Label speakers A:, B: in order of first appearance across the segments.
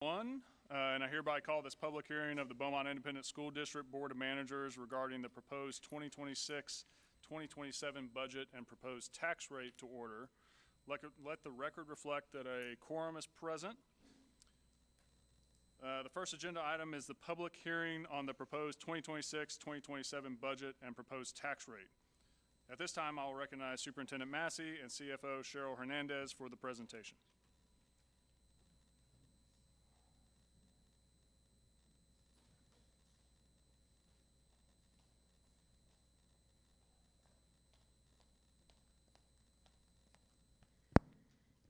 A: And I hereby call this public hearing of the Beaumont Independent School District Board of Managers regarding the proposed 2026-2027 budget and proposed tax rate to order. Let the record reflect that a quorum is present. The first agenda item is the public hearing on the proposed 2026-2027 budget and proposed tax rate. At this time, I will recognize Superintendent Massey and CFO Cheryl Hernandez for the presentation.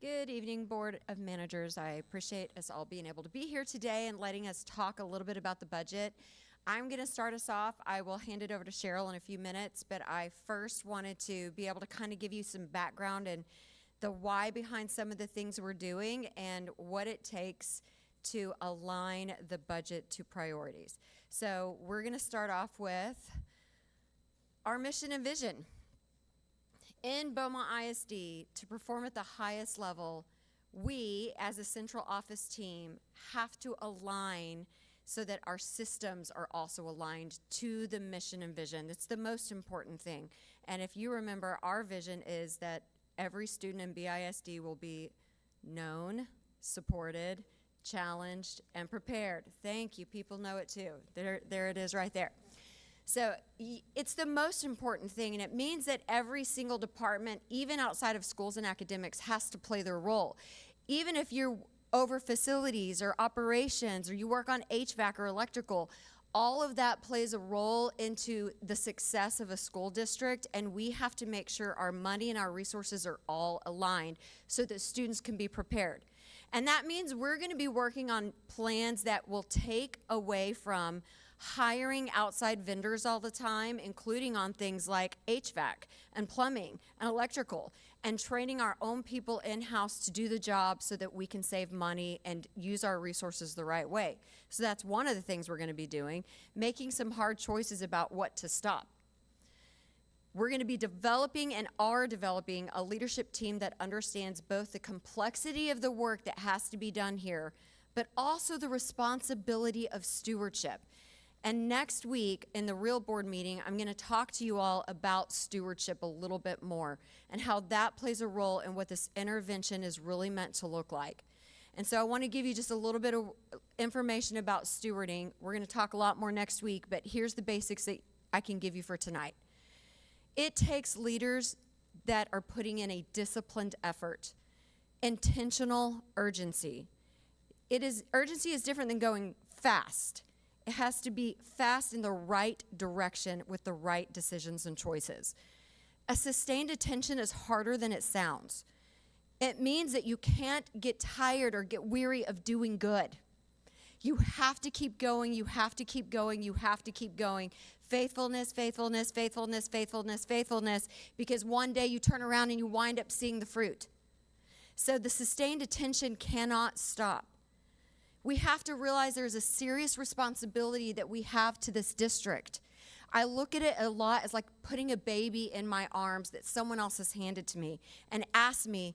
B: Good evening, Board of Managers. I appreciate us all being able to be here today and letting us talk a little bit about the budget. I'm going to start us off. I will hand it over to Cheryl in a few minutes, but I first wanted to be able to kind of give you some background and the why behind some of the things we're doing and what it takes to align the budget to priorities. So we're going to start off with our mission and vision. In Beaumont ISD, to perform at the highest level, we, as a central office team, have to align so that our systems are also aligned to the mission and vision. That's the most important thing. And if you remember, our vision is that every student in BISD will be known, supported, challenged, and prepared. Thank you. People know it too. There it is right there. So it's the most important thing, and it means that every single department, even outside of schools and academics, has to play their role. Even if you're over facilities or operations, or you work on HVAC or electrical, all of that plays a role into the success of a school district, and we have to make sure our money and our resources are all aligned so that students can be prepared. And that means we're going to be working on plans that will take away from hiring outside vendors all the time, including on things like HVAC and plumbing and electrical, and training our own people in-house to do the job so that we can save money and use our resources the right way. So that's one of the things we're going to be doing, making some hard choices about what to stop. We're going to be developing and are developing a leadership team that understands both the complexity of the work that has to be done here, but also the responsibility of stewardship. And next week in the real board meeting, I'm going to talk to you all about stewardship a little bit more and how that plays a role in what this intervention is really meant to look like. And so I want to give you just a little bit of information about stewarding. We're going to talk a lot more next week, but here's the basics that I can give you for tonight. It takes leaders that are putting in a disciplined effort, intentional urgency. Urgency is different than going fast. It has to be fast in the right direction with the right decisions and choices. A sustained attention is harder than it sounds. It means that you can't get tired or get weary of doing good. You have to keep going, you have to keep going, you have to keep going. Faithfulness, faithfulness, faithfulness, faithfulness, faithfulness, because one day you turn around and you wind up seeing the fruit. So the sustained attention cannot stop. We have to realize there's a serious responsibility that we have to this district. I look at it a lot as like putting a baby in my arms that someone else has handed to me and asked me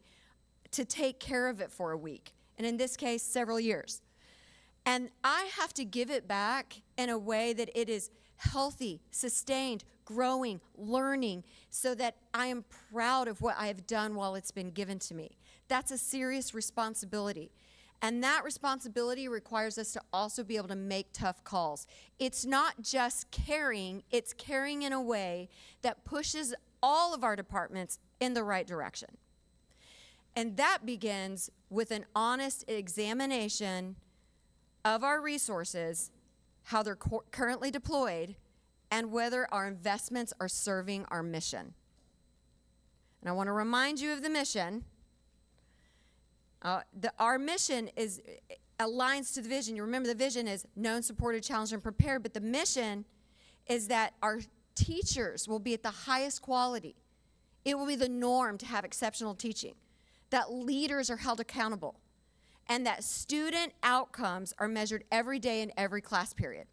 B: to take care of it for a week, and in this case, several years. And I have to give it back in a way that it is healthy, sustained, growing, learning, so that I am proud of what I have done while it's been given to me. That's a serious responsibility. And that responsibility requires us to also be able to make tough calls. It's not just caring, it's caring in a way that pushes all of our departments in the right direction. And that begins with an honest examination of our resources, how they're currently deployed, and whether our investments are serving our mission. And I want to remind you of the mission. Our mission aligns to the vision. You remember the vision is known, supported, challenged, and prepared, but the mission is that our teachers will be at the highest quality. It will be the norm to have exceptional teaching, that leaders are held accountable, and that student outcomes are measured every day in every class period.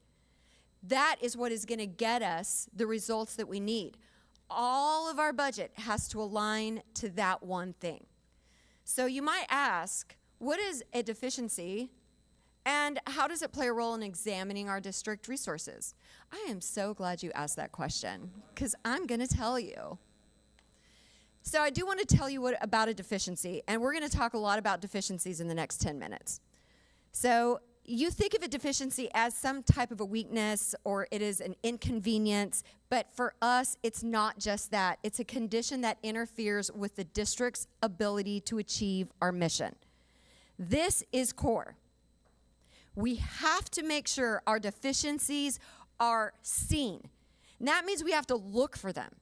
B: That is what is going to get us the results that we need. All of our budget has to align to that one thing. So you might ask, what is a deficiency And how does it play a role in examining our district resources? I am so glad you asked that question, because I'm going to tell you. So I do want to tell you about a deficiency, and we're going to talk a lot about deficiencies in the next 10 minutes. So you think of a deficiency as some type of a weakness, or it is an inconvenience, but for us, it's not just that. It's a condition that interferes with the district's ability to achieve our mission. This is core. We have to make sure our deficiencies are seen. And that means we have to look for them.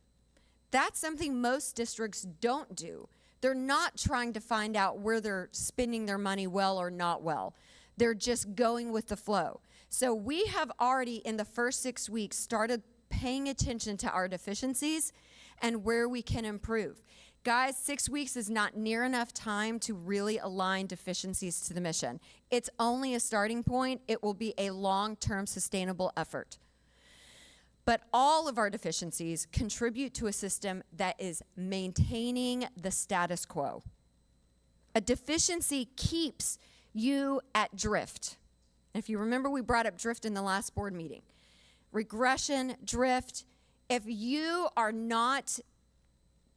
B: That's something most districts don't do. They're not trying to find out where they're spending their money well or not well. They're just going with the flow. So we have already, in the first 6 weeks, started paying attention to our deficiencies and where we can improve. Guys, 6 weeks is not near enough time to really align deficiencies to the mission. It's only a starting point. It will be a long-term sustainable effort. But all of our deficiencies contribute to a system that is maintaining the status quo. A deficiency keeps you at drift. If you remember, we brought up drift in the last board meeting. Regression, drift. If you are not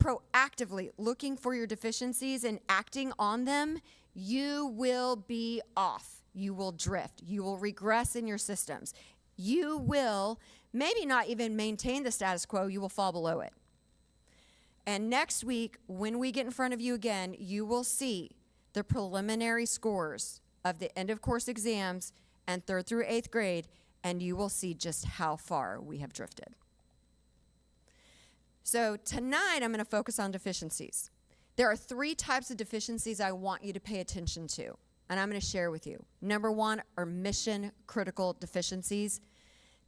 B: proactively looking for your deficiencies and acting on them, you will be off. You will drift. You will regress in your systems. You will maybe not even maintain the status quo. You will fall below it. And next week, when we get in front of you again, you will see the preliminary scores of the end of course exams and 3rd through 8th grade, and you will see just how far we have drifted. So tonight, I'm going to focus on deficiencies. There are 3 types of deficiencies I want you to pay attention to, and I'm going to share with you. Number 1 are mission-critical deficiencies,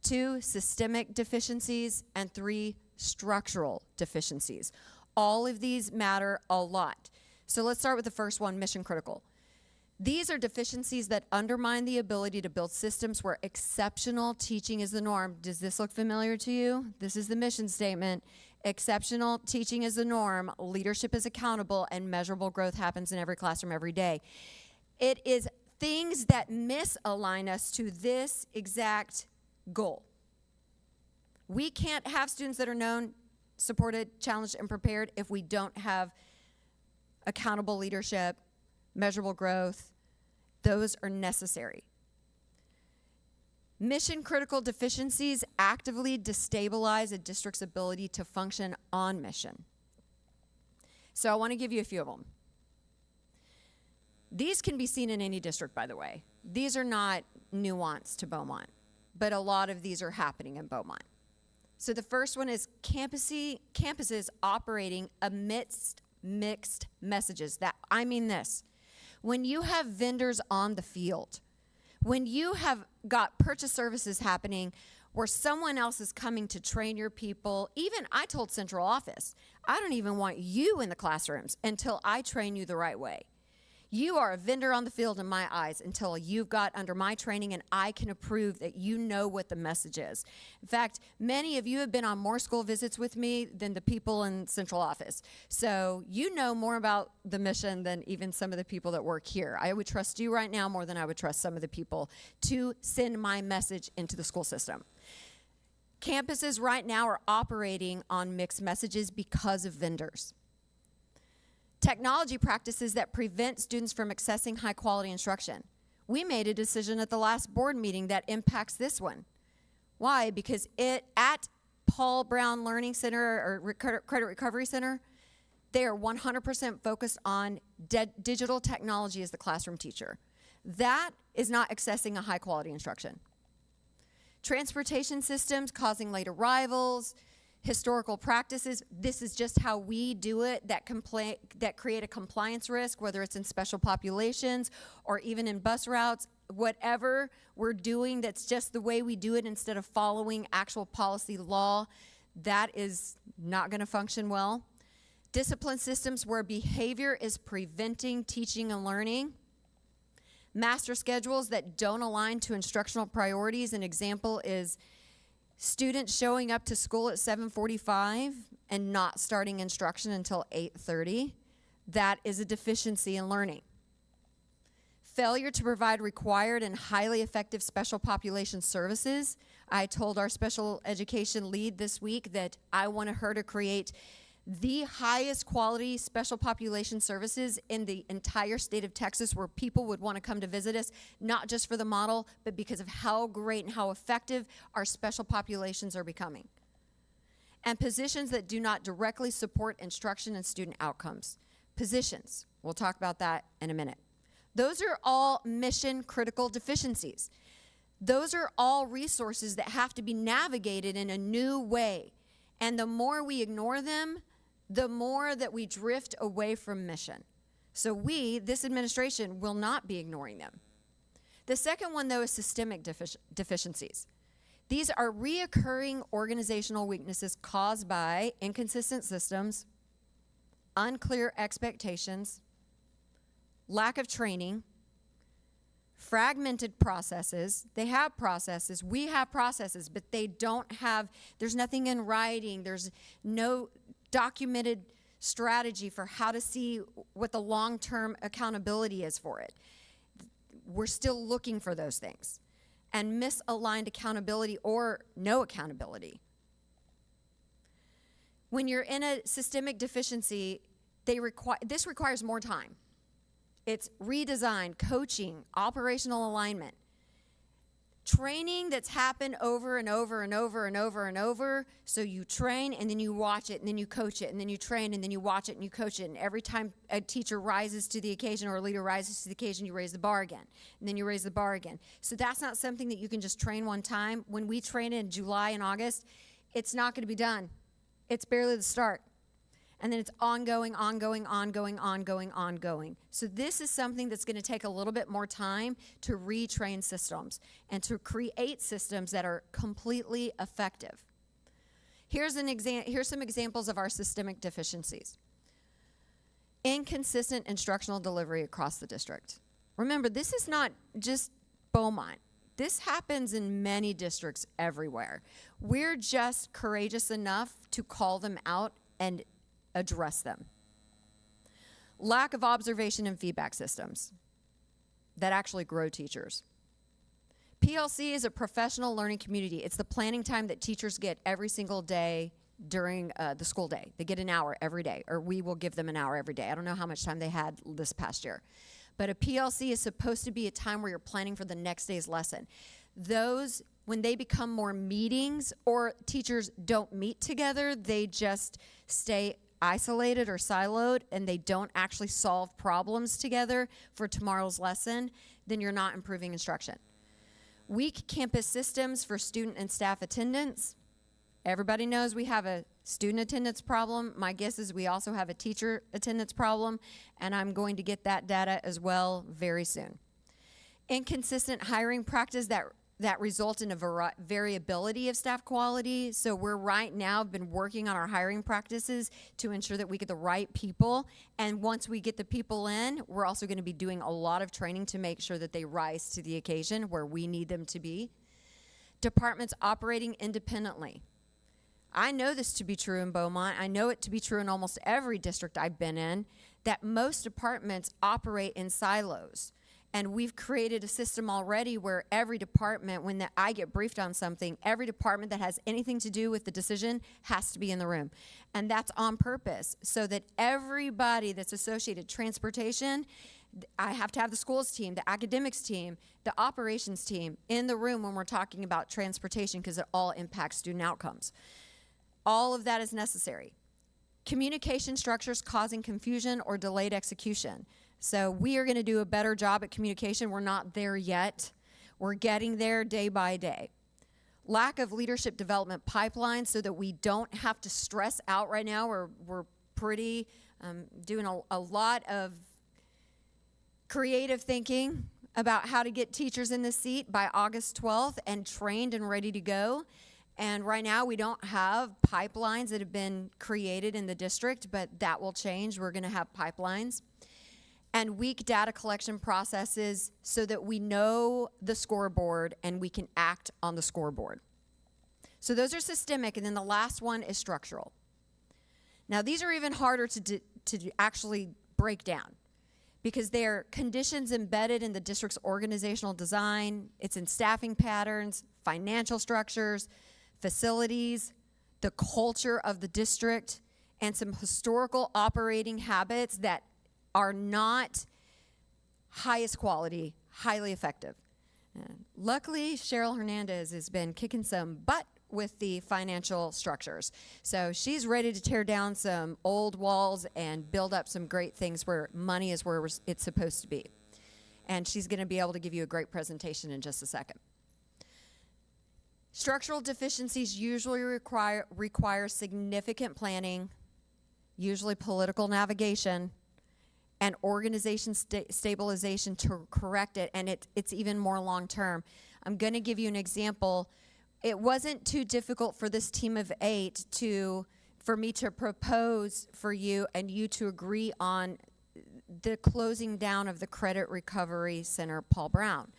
B: 2, systemic deficiencies, and 3, structural deficiencies. All of these matter a lot. So let's start with the first one, mission-critical. These are deficiencies that undermine the ability to build systems where exceptional teaching is the norm. Does this look familiar to you? This is the mission statement. Exceptional teaching is the norm, leadership is accountable, and measurable growth happens in every classroom every day. It is things that misalign us to this exact goal. We can't have students that are known, supported, challenged, and prepared if we don't have accountable leadership, measurable growth. Those are necessary. Mission-critical deficiencies actively destabilize a district's ability to function on mission. So I want to give you a few of them. These can be seen in any district, by the way. These are not nuanced to Beaumont, but a lot of these are happening in Beaumont. So the first one is campuses operating amidst mixed messages. I mean this. When you have vendors on the field, when you have got purchase services happening where someone else is coming to train your people, even I told central office, I don't even want you in the classrooms until I train you the right way. You are a vendor on the field in my eyes until you've got under my training and I can approve that you know what the message is. In fact, many of you have been on more school visits with me than the people in central office. So you know more about the mission than even some of the people that work here. I would trust you right now more than I would trust some of the people to send my message into the school system. Campuses right now are operating on mixed messages because of vendors. Technology practices that prevent students from accessing high-quality instruction. We made a decision at the last board meeting that impacts this one. Why? Because at Paul Brown Learning Center or Credit Recovery Center, they are 100% focused on digital technology as the classroom teacher. That is not accessing a high-quality instruction. Transportation systems causing late arrivals, historical practices, this is just how we do it, that create a compliance risk, whether it's in special populations or even in bus routes. Whatever we're doing that's just the way we do it instead of following actual policy law, that is not going to function well. Discipline systems where behavior is preventing teaching and learning. Master schedules that don't align to instructional priorities. An example is students showing up to school at 7:45 and not starting instruction until 8:30. That is a deficiency in learning. Failure to provide required and highly effective special population services. I told our special education lead this week that I wanted her to create the highest quality special population services in the entire state of Texas, where people would want to come to visit us, not just for the model, but because of how great and how effective our special populations are becoming. And positions that do not directly support instruction and student outcomes. Positions, we'll talk about that in a minute. Those are all mission critical deficiencies. Those are all resources that have to be navigated in a new way. And the more we ignore them, the more that we drift away from mission. So we, this administration, will not be ignoring them. The second one, though, is systemic deficiencies. These are reoccurring organizational weaknesses caused by inconsistent systems, unclear expectations, lack of training, fragmented processes. They have processes, we have processes, but they don't have, there's nothing in writing, there's no documented strategy for how to see what the long-term accountability is for it. We're still looking for those things. And misaligned accountability or no accountability. When you're in a systemic deficiency, this requires more time. It's redesign, coaching, operational alignment. Training that's happened over and over and over and over and over. So you train and then you watch it and then you coach it and then you train and then you watch it and you coach it. And every time a teacher rises to the occasion or a leader rises to the occasion, you raise the bar again. And then you raise the bar again. So that's not something that you can just train one time. When we train in July and August, it's not going to be done. It's barely the start. And then it's ongoing, ongoing, ongoing, ongoing, ongoing. So this is something that's going to take a little bit more time to retrain systems and to create systems that are completely effective. Here's some examples of our systemic deficiencies. Inconsistent instructional delivery across the district. Remember, this is not just Beaumont. This happens in many districts everywhere. We're just courageous enough to call them out and address them. Lack of observation and feedback systems that actually grow teachers. PLC is a professional learning community. It's the planning time that teachers get every single day during the school day. They get an hour every day, or we will give them an hour every day. I don't know how much time they had this past year. But a PLC is supposed to be a time where you're planning for the next day's lesson. Those, when they become more meetings or teachers don't meet together, they just stay isolated or siloed and they don't actually solve problems together for tomorrow's lesson, then you're not improving instruction. Weak campus systems for student and staff attendance. Everybody knows we have a student attendance problem. My guess is we also have a teacher attendance problem, and I'm going to get that data as well very soon. Inconsistent hiring practice that result in a variability of staff quality. So we're right now been working on our hiring practices to ensure that we get the right people. And once we get the people in, we're also going to be doing a lot of training to make sure that they rise to the occasion where we need them to be. Departments operating independently. I know this to be true in Beaumont. I know it to be true in almost every district I've been in, that most departments operate in silos. And we've created a system already where every department, when I get briefed on something, every department that has anything to do with the decision has to be in the room. And that's on purpose, so that everybody that's associated, transportation, I have to have the schools team, the academics team, the operations team in the room when we're talking about transportation, because it all impacts student outcomes. All of that is necessary. Communication structures causing confusion or delayed execution. So we are going to do a better job at communication. We're not there yet. We're getting there day by day. Lack of leadership development pipeline so that we don't have to stress out right now. We're pretty doing a lot of creative thinking about how to get teachers in the seat by August 12th and trained and ready to go. And right now we don't have pipelines that have been created in the district, but that will change. We're going to have pipelines. And weak data collection processes so that we know the scoreboard and we can act on the scoreboard. So those are systemic, and then the last one is structural. Now these are even harder to actually break down, because they are conditions embedded in the district's organizational design. It's in staffing patterns, financial structures, facilities, the culture of the district, and some historical operating habits that are not highest quality, highly effective. Luckily, Cheryl Hernandez has been kicking some butt with the financial structures. So she's ready to tear down some old walls and build up some great things where money is where it's supposed to be. And she's going to be able to give you a great presentation in just a second. Structural deficiencies usually require significant planning, usually political navigation, and organization stabilization to correct it, and it's even more long-term. I'm going to give you an example. It wasn't too difficult for this team of 8 for me to propose for you and you to agree on the closing down of the Credit Recovery Center, Paul Brown.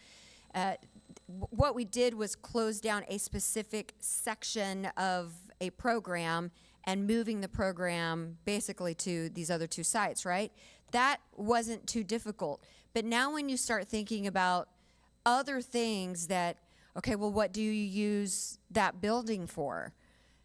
B: What we did was close down a specific section of a program and moving the program basically to these other 2 sites, right? That wasn't too difficult. But now when you start thinking about other things that, okay, well, what do you use that building for?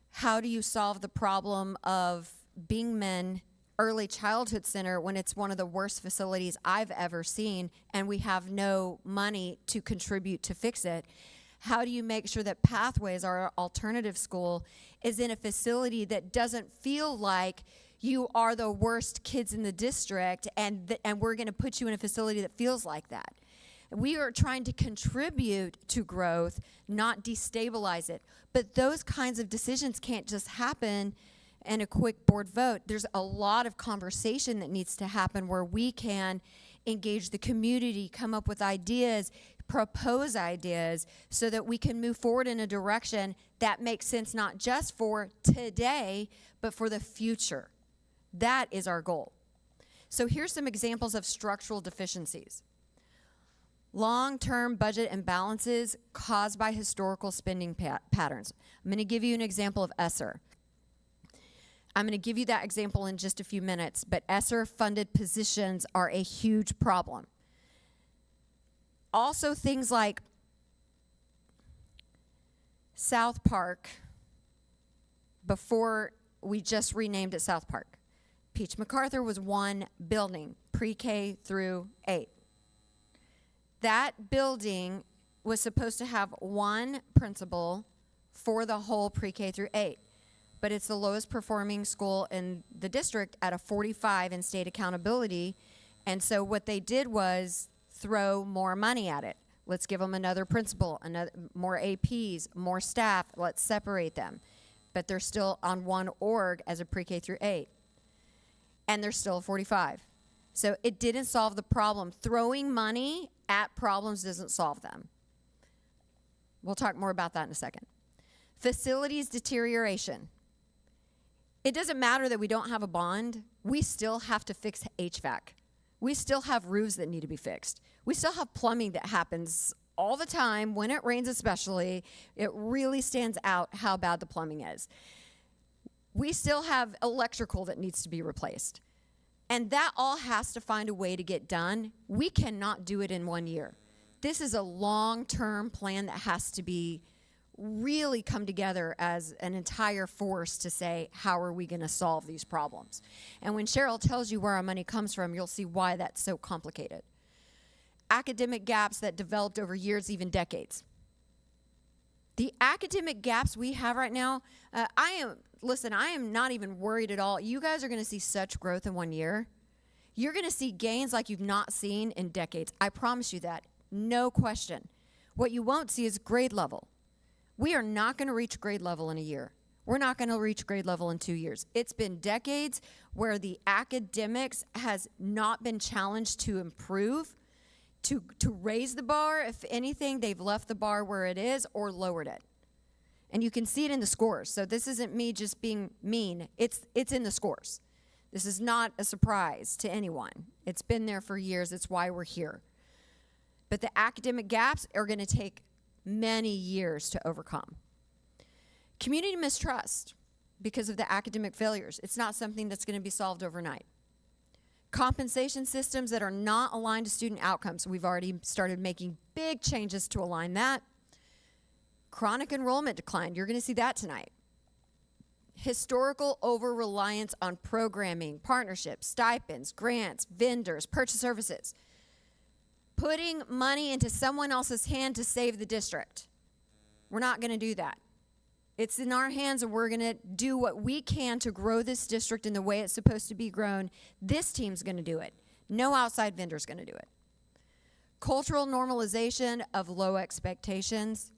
B: How do you solve the problem of Beaumont Early Childhood Center when it's one of the worst facilities I've ever seen and we have no money to contribute to fix it? How do you make sure that Pathways, our alternative school, is in a facility that doesn't feel like you are the worst kids in the district and we're going to put you in a facility that feels like that? We are trying to contribute to growth, not destabilize it. But those kinds of decisions can't just happen in a quick board vote. There's a lot of conversation that needs to happen where we can engage the community, come up with ideas, propose ideas so that we can move forward in a direction that makes sense not just for today, but for the future. That is our goal. So here's some examples of structural deficiencies. Long-term budget imbalances caused by historical spending patterns. I'm going to give you an example of ESSER. I'm going to give you that example in just a few minutes, but ESSER-funded positions are a huge problem. Also, things like South Park, before we just renamed it South Park. Peach MacArthur was one building, pre-K through 8. That building was supposed to have one principal for the whole pre-K through 8. But it's the lowest performing school in the district at a 45 in state accountability. And so what they did was throw more money at it. Let's give them another principal, more APs, more staff. Let's separate them. But they're still on one org as a pre-K through 8. And they're still a 45. So it didn't solve the problem. Throwing money at problems doesn't solve them. We'll talk more about that in a second. Facilities deterioration. It doesn't matter that we don't have a bond. We still have to fix HVAC. We still have roofs that need to be fixed. We still have plumbing that happens all the time. When it rains especially, it really stands out how bad the plumbing is. We still have electrical that needs to be replaced. And that all has to find a way to get done. We cannot do it in 1 year. This is a long-term plan that has to be really come together as an entire force to say, how are we going to solve these problems? And when Cheryl tells you where our money comes from, you'll see why that's so complicated. Academic gaps that developed over years, even decades. The academic gaps we have right now, I am not even worried at all. You guys are going to see such growth in 1 year. You're going to see gains like you've not seen in decades. I promise you that. No question. What you won't see is grade level. We are not going to reach grade level in a year. We're not going to reach grade level in 2 years. It's been decades where the academics has not been challenged to improve, to raise the bar. If anything, they've left the bar where it is or lowered it. And you can see it in the scores. So this isn't me just being mean. It's in the scores. This is not a surprise to anyone. It's been there for years. It's why we're here. But the academic gaps are going to take many years to overcome. Community mistrust because of the academic failures. It's not something that's going to be solved overnight. Compensation systems that are not aligned to student outcomes. We've already started making big changes to align that. Chronic enrollment decline. You're going to see that tonight. Historical over-reliance on programming, partnerships, stipends, grants, vendors, purchase services. Putting money into someone else's hand to save the district. We're not going to do that. It's in our hands, and we're going to do what we can to grow this district in the way it's supposed to be grown. This team's going to do it. No outside vendor's going to do it. Cultural normalization of low expectations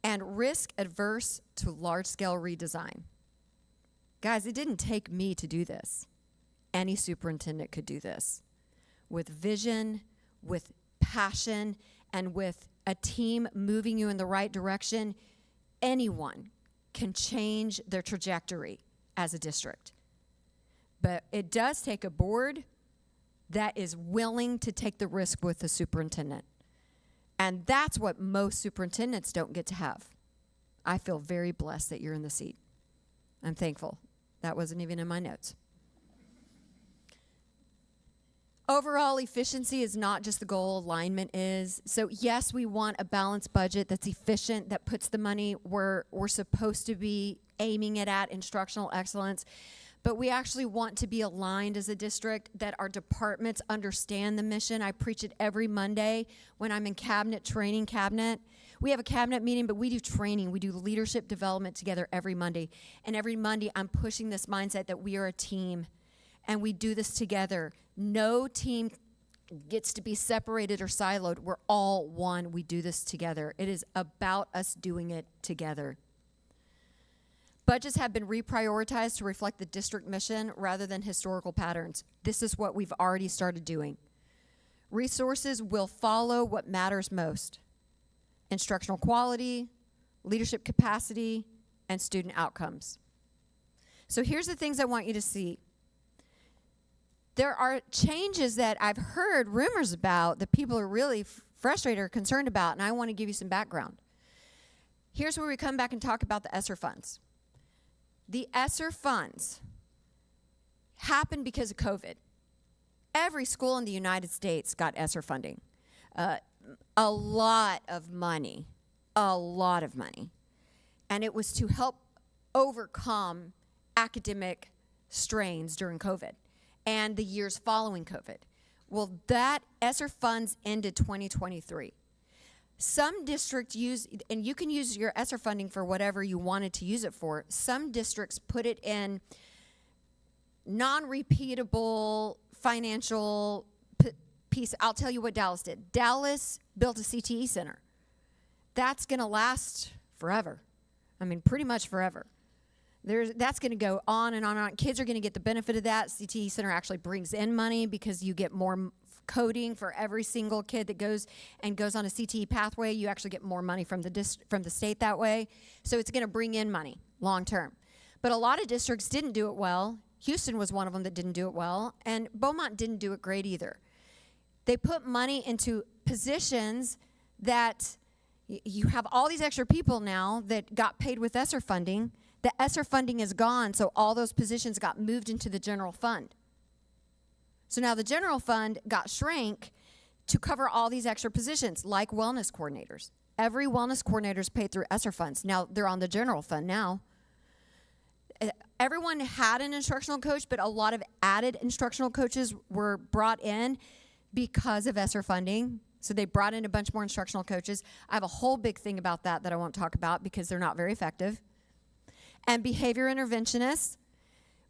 B: and risk adverse to large-scale redesign. Guys, it didn't take me to do this. Any superintendent could do this. With vision, with passion, and with a team moving you in the right direction, anyone can change their trajectory as a district. But it does take a board that is willing to take the risk with the superintendent. And that's what most superintendents don't get to have. I feel very blessed that you're in the seat. I'm thankful. That wasn't even in my notes. Overall efficiency is not just the goal, alignment is. So yes, we want a balanced budget that's efficient, that puts the money where we're supposed to be aiming it at, instructional excellence. But we actually want to be aligned as a district, that our departments understand the mission. I preach it every Monday when I'm in cabinet. We have a cabinet meeting, but we do training. We do leadership development together every Monday. And every Monday, I'm pushing this mindset that we are a team, and we do this together. No team gets to be separated or siloed. We're all one. We do this together. It is about us doing it together. Budgets have been reprioritized to reflect the district mission rather than historical patterns. This is what we've already started doing. Resources will follow what matters most: instructional quality, leadership capacity, and student outcomes. So here's the things I want you to see. There are changes that I've heard rumors about that people are really frustrated or concerned about, and I want to give you some background. Here's where we come back and talk about the ESSER funds. The ESSER funds happened because of COVID. Every school in the United States got ESSER funding. A lot of money. And it was to help overcome academic strains during COVID and the years following COVID. Well, that ESSER funds ended 2023. Some districts use, and you can use your ESSER funding for whatever you wanted to use it for. Some districts put it in non-repeatable financial piece. I'll tell you what Dallas did. Dallas built a CTE center. That's going to last forever. I mean, pretty much forever. That's going to go on and on and on. Kids are going to get the benefit of that. CTE center actually brings in money because you get more coding for every single kid that goes on a CTE pathway. You actually get more money from the state that way. So it's going to bring in money long term. But a lot of districts didn't do it well. Houston was one of them that didn't do it well, and Beaumont didn't do it great either. They put money into positions that you have all these extra people now that got paid with ESSER funding. The ESSER funding is gone, so all those positions got moved into the general fund. So now the general fund got shrank to cover all these extra positions, like wellness coordinators. Every wellness coordinator is paid through ESSER funds. Now they're on the general fund now. Everyone had an instructional coach, but a lot of added instructional coaches were brought in because of ESSER funding. So they brought in a bunch more instructional coaches. I have a whole big thing about that I won't talk about because they're not very effective. And behavior interventionists,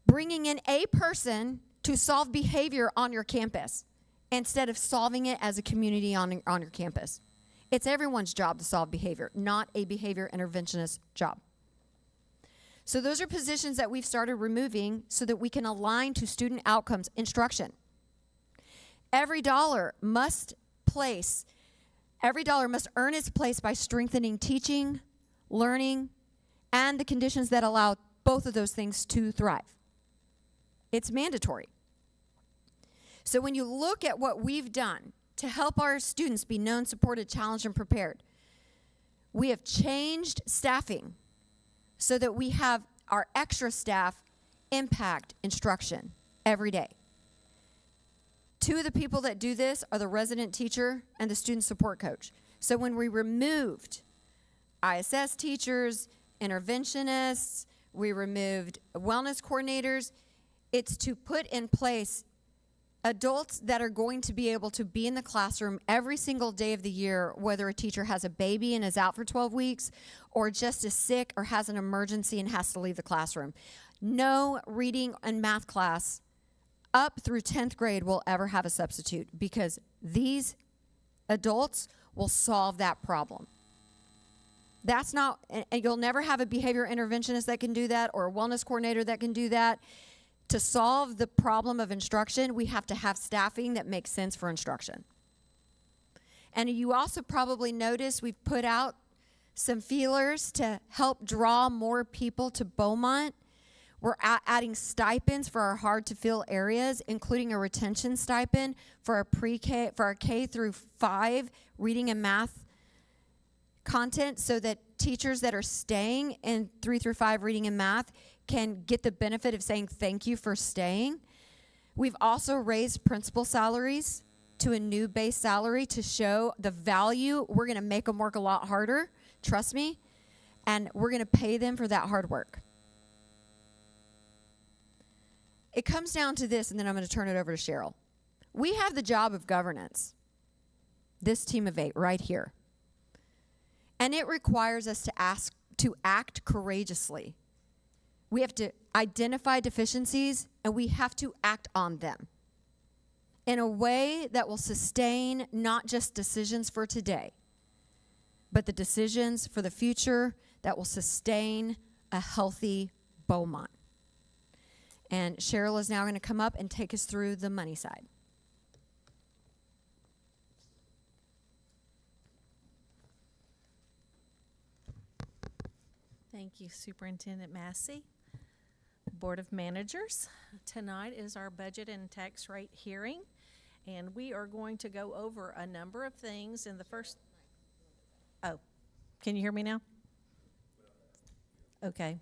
B: bringing in a person to solve behavior on your campus instead of solving it as a community on your campus. It's everyone's job to solve behavior, not a behavior interventionist job. So those are positions that we've started removing so that we can align to student outcomes instruction. Every dollar must earn its place by strengthening teaching, learning, and the conditions that allow both of those things to thrive. It's mandatory. So when you look at what we've done to help our students be known, supported, challenged, and prepared, we have changed staffing so that we have our extra staff impact instruction every day. Two of the people that do this are the resident teacher and the student support coach. So when we removed ISS teachers, interventionists, we removed wellness coordinators, it's to put in place adults that are going to be able to be in the classroom every single day of the year, whether a teacher has a baby and is out for 12 weeks, or just is sick or has an emergency and has to leave the classroom. No reading and math class up through 10th grade will ever have a substitute, because these adults will solve that problem. That's not, and you'll never have a behavior interventionist that can do that, or a wellness coordinator that can do that. To solve the problem of instruction, we have to have staffing that makes sense for instruction. And you also probably noticed we've put out some feelers to help draw more people to Beaumont. We're adding stipends for our hard-to-fill areas, including a retention stipend for our pre-K, for our K through 5 reading and math content, so that teachers that are staying in 3 through 5 reading and math can get the benefit of saying thank you for staying. We've also raised principal salaries to a new base salary to show the value. We're going to make them work a lot harder, trust me, and we're going to pay them for that hard work. It comes down to this, and then I'm going to turn it over to Cheryl. We have the job of governance, this team of 8 right here. And it requires us to act courageously. We have to identify deficiencies, and we have to act on them in a way that will sustain not just decisions for today, but the decisions for the future that will sustain a healthy Beaumont. And Cheryl is now going to come up and take us through the money side.
C: Thank you, Superintendent Massey. Board of Managers, tonight is our budget and tax rate hearing, and we are going to go over a number of things in the first. Oh, can you hear me now? Okay.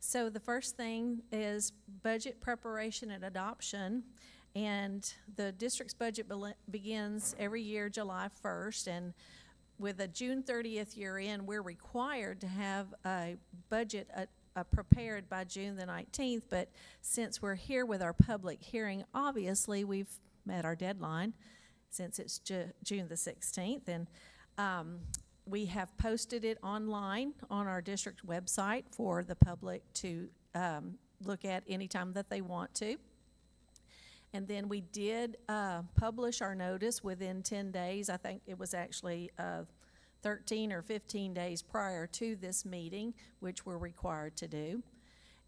C: So the first thing is budget preparation and adoption, and the district's budget begins every year July 1st, and with a June 30th year end, we're required to have a budget prepared by June the 19th, but since we're here with our public hearing, obviously we've met our deadline since it's June the 16th, and we have posted it online on our district website for the public to look at anytime that they want to. And then we did publish our notice within 10 days. I think it was actually 13 or 15 days prior to this meeting, which we're required to do.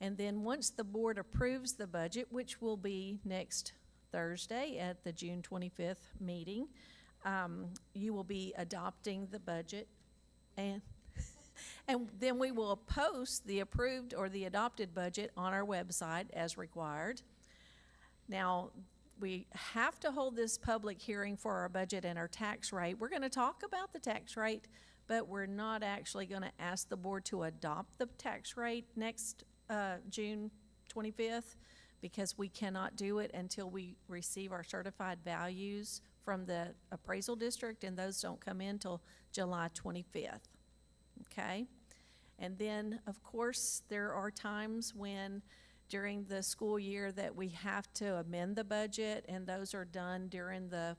C: And then once the board approves the budget, which will be next Thursday at the June 25th meeting, you will be adopting the budget, and then we will post the approved or the adopted budget on our website as required. Now, we have to hold this public hearing for our budget and our tax rate. We're going to talk about the tax rate, but we're not actually going to ask the board to adopt the tax rate next June 25th, because we cannot do it until we receive our certified values from the appraisal district, and those don't come in till July 25th, okay? And then, of course, there are times when during the school year that we have to amend the budget, and those are done during the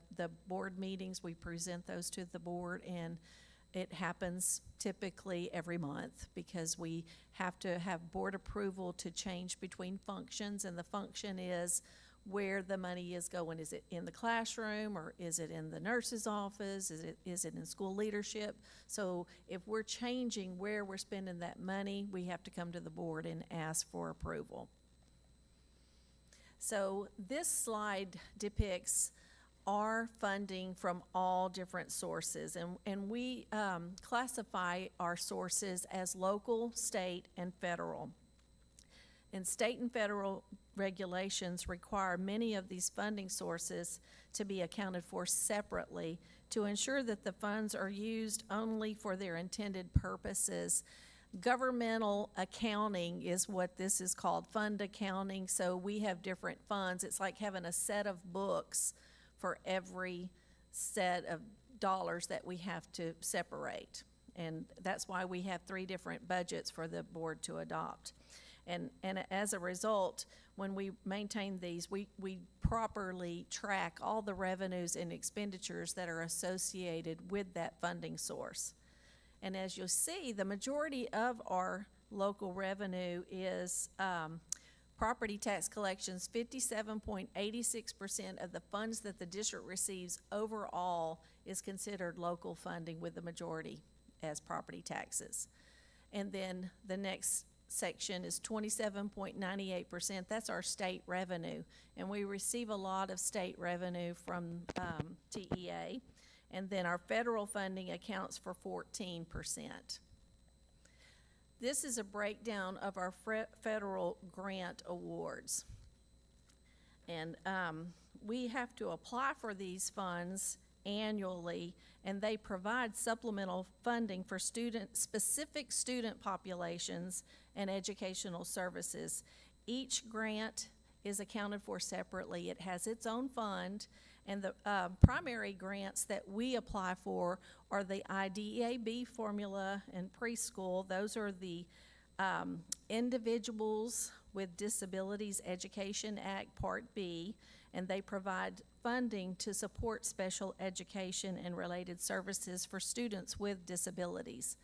C: board meetings. We present those to the board, and it happens typically every month because we have to have board approval to change between functions, and the function is where the money is going. Is it in the classroom, or is it in the nurse's office? Is it in school leadership? So if we're changing where we're spending that money, we have to come to the board and ask for approval. So this slide depicts our funding from all different sources, and we classify our sources as local, state, and federal. And state and federal regulations require many of these funding sources to be accounted for separately to ensure that the funds are used only for their intended purposes. governmental accounting is what this is called, fund accounting. So we have different funds. It's like having a set of books for every set of dollars that we have to separate. And that's why we have 3 different budgets for the board to adopt. And as a result, when we maintain these, we properly track all the revenues and expenditures that are associated with that funding source. And as you'll see, the majority of our local revenue is property tax collections. 57.86% of the funds that the district receives overall is considered local funding, with the majority as property taxes. And then the next section is 27.98%. That's our state revenue. And we receive a lot of state revenue from TEA. And then our federal funding accounts for 14%. This is a breakdown of our federal grant awards. And we have to apply for these funds annually, and they provide supplemental funding for specific student populations and educational services. Each grant is accounted for separately. It has its own fund, and the primary grants that we apply for are the IDEA-B formula and preschool. Those are the Individuals with Disabilities Education Act Part B, and they provide funding to support special education and related services for students with disabilities.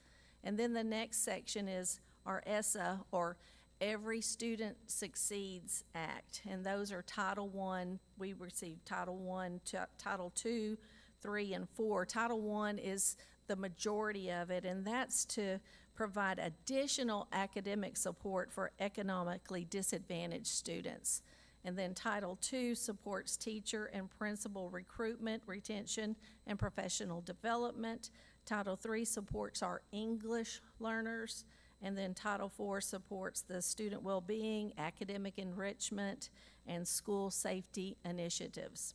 C: And then the next section is our ESSA, or Every Student Succeeds Act, and those are Title I. We receive Title I, Title II, 3, and 4. Title I is the majority of it, and that's to provide additional academic support for economically disadvantaged students. And then Title II supports teacher and principal recruitment, retention, and professional development. Title III supports our English learners. And then Title IV supports the student well-being, academic enrichment, and school safety initiatives.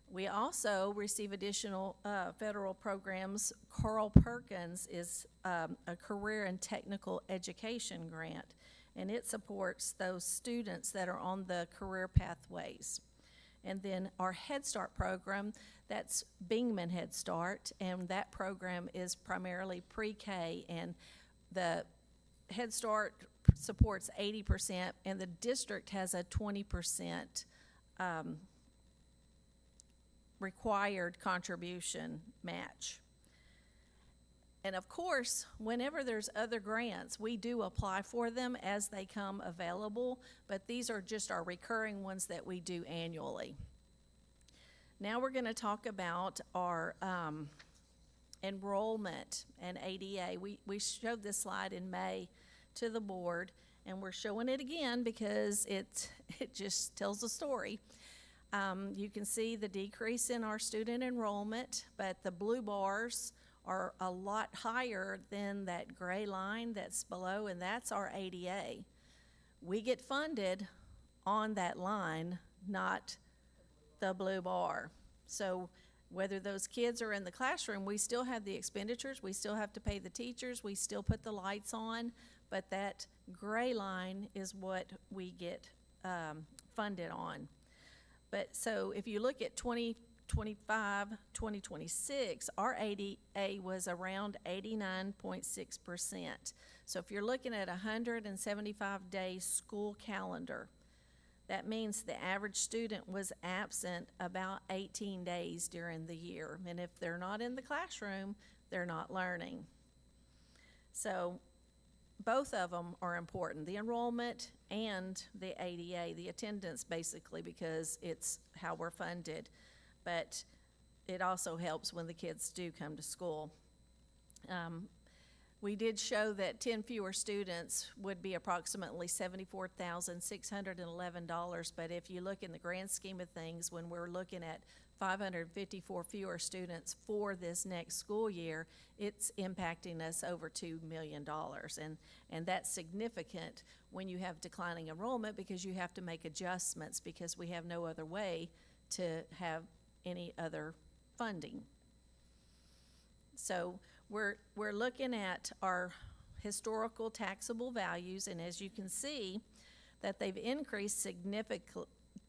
C: We also receive additional federal programs. Carl Perkins is a career and technical education grant, and it supports those students that are on the career pathways. And then our Head Start program, that's Bingman Head Start, and that program is primarily pre-K, and the Head Start supports 80%, and the district has a 20% required contribution match. And of course, whenever there's other grants, we do apply for them as they come available, but these are just our recurring ones that we do annually. Now we're going to talk about our enrollment and ADA. We showed this slide in May to the board, and we're showing it again because it just tells a story. You can see the decrease in our student enrollment, but the blue bars are a lot higher than that gray line that's below, and that's our ADA. We get funded on that line, not the blue bar. So whether those kids are in the classroom, we still have the expenditures, we still have to pay the teachers, we still put the lights on, but that gray line is what we get funded on. But so if you look at 2025, 2026, our ADA was around 89.6%. So if you're looking at a 175-day school calendar, that means the average student was absent about 18 days during the year. And if they're not in the classroom, they're not learning. So both of them are important, the enrollment and the ADA, the attendance basically, because it's how we're funded. But it also helps when the kids do come to school. We did show that 10 fewer students would be approximately $74,611, but if you look in the grand scheme of things, when we're looking at 554 fewer students for this next school year, it's impacting us over $2 million. And that's significant when you have declining enrollment, because you have to make adjustments because we have no other way to have any other funding. So we're looking at our historical taxable values, and as you can see, that they've increased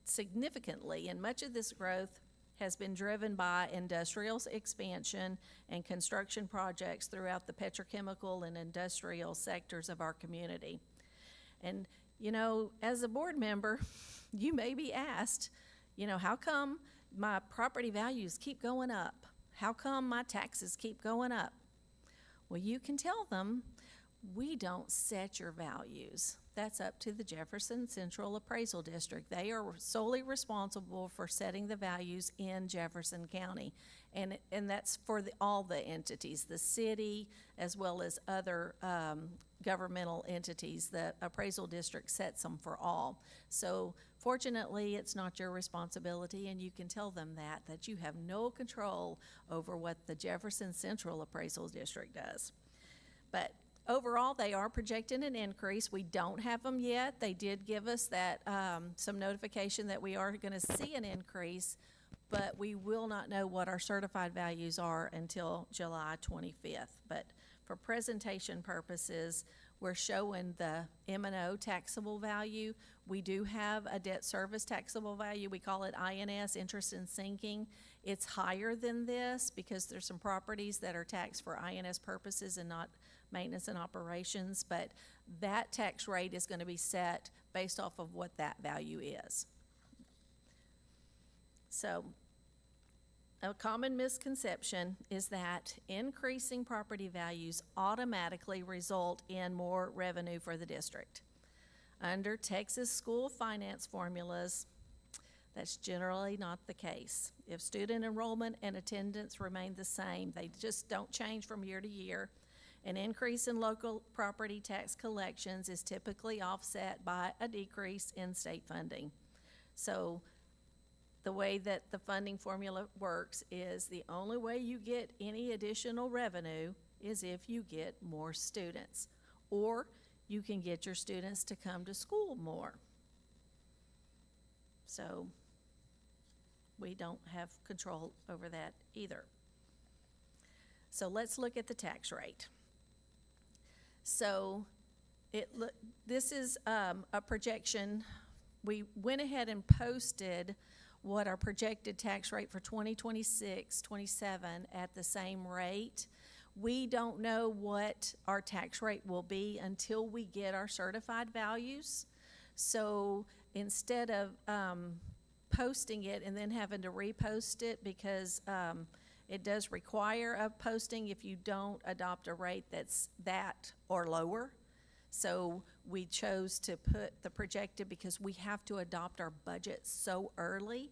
C: significantly, and much of this growth has been driven by industrial expansion and construction projects throughout the petrochemical and industrial sectors of our community. And, you know, as a board member, you may be asked, you know, how come my property values keep going up? How come my taxes keep going up? Well, you can tell them, we don't set your values. That's up to the Jefferson Central Appraisal District. They are solely responsible for setting the values in Jefferson County. And that's for all the entities, the city, as well as other governmental entities. The appraisal district sets them for all. So fortunately, it's not your responsibility, and you can tell them that you have no control over what the Jefferson Central Appraisal District does. But overall, they are projecting an increase. We don't have them yet. They did give us that some notification that we are going to see an increase, but we will not know what our certified values are until July 25th. But for presentation purposes, we're showing the M&O taxable value. We do have a debt service taxable value. We call it INS, interest and sinking. It's higher than this because there's some properties that are taxed for INS purposes and not maintenance and operations, but that tax rate is going to be set based off of what that value is. So a common misconception is that increasing property values automatically result in more revenue for the district. Under Texas school finance formulas, that's generally not the case. If student enrollment and attendance remain the same, they just don't change from year to year, an increase in local property tax collections is typically offset by a decrease in state funding. So the way that the funding formula works is the only way you get any additional revenue is if you get more students, or you can get your students to come to school more. So we don't have control over that either. So let's look at the tax rate. So this is a projection. We went ahead and posted what our projected tax rate for 2026-27 at the same rate. We don't know what our tax rate will be until we get our certified values. So instead of posting it and then having to repost it, because it does require a posting if you don't adopt a rate that's that or lower. So we chose to put the projected because we have to adopt our budget so early,